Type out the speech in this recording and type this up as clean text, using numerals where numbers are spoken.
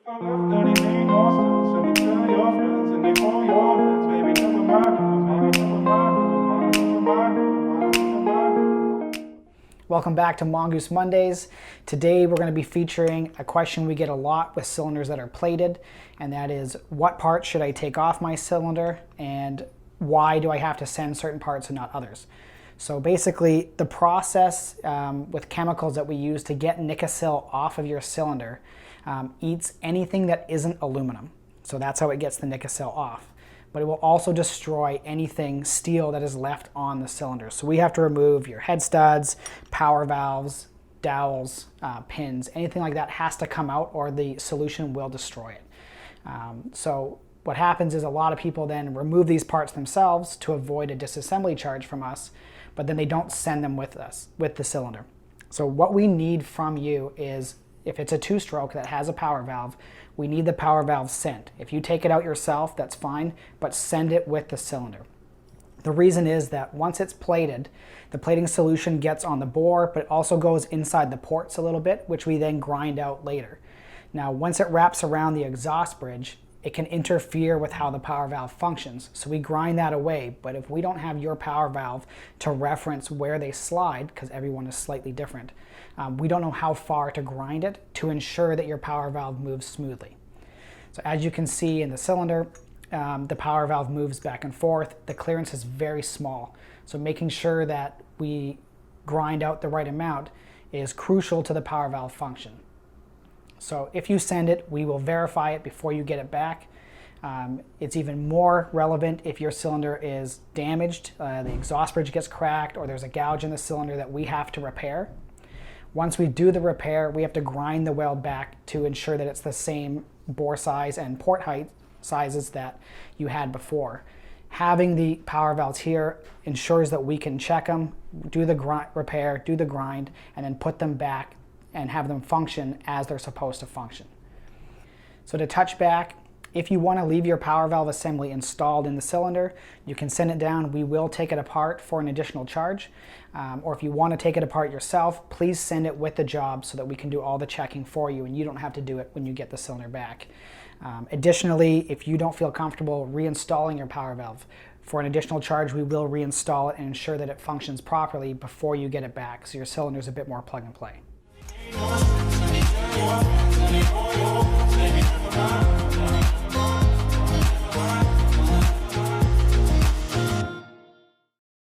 Welcome back to Mongoose Mondays. Today we're going to be featuring a question we get a lot with cylinders that are plated, and that is, what parts should I take off my cylinder and why do I have to send certain parts and not others? So basically the process with chemicals that we use to get Nicocil off of your cylinder eats anything that isn't aluminum. So that's how it gets the Nicocil off. But it will also destroy anything steel that is left on the cylinder. So we have to remove your head studs, power valves, dowels, pins, anything like that has to come out or the solution will destroy it. So what happens is a lot of people then remove these parts themselves to avoid a disassembly charge from us, but then they don't send them with us, with the cylinder. So what we need from you is, if it's a two-stroke that has a power valve, we need the power valve sent. If you take it out yourself, that's fine, but send it with the cylinder. The reason is that once it's plated, the plating solution gets on the bore, but it also goes inside the ports a little bit, which we then grind out later. Now, once it wraps around the exhaust bridge, it can interfere with how the power valve functions. So we grind that away, but if we don't have your power valve to reference where they slide, because everyone is slightly different, we don't know how far to grind it to ensure that your power valve moves smoothly. So as you can see in the cylinder, the power valve moves back and forth. The clearance is very small. So making sure that we grind out the right amount is crucial to the power valve function. So if you send it, we will verify it before you get it back. It's even more relevant if your cylinder is damaged, the exhaust bridge gets cracked, or there's a gouge in the cylinder that we have to repair. Once we do the repair, we have to grind the weld back to ensure that it's the same bore size and port height sizes that you had before. Having the power valves here ensures that we can check them, do the repair, do the grind, and then put them back and have them function as they're supposed to function. So to touch back, if you want to leave your power valve assembly installed in the cylinder, you can send it down. We will take it apart for an additional charge. Or if you want to take it apart yourself, please send it with the job so that we can do all the checking for you and you don't have to do it when you get the cylinder back. Additionally, if you don't feel comfortable reinstalling your power valve, for an additional charge, we will reinstall it and ensure that it functions properly before you get it back, so your cylinder is a bit more plug and play.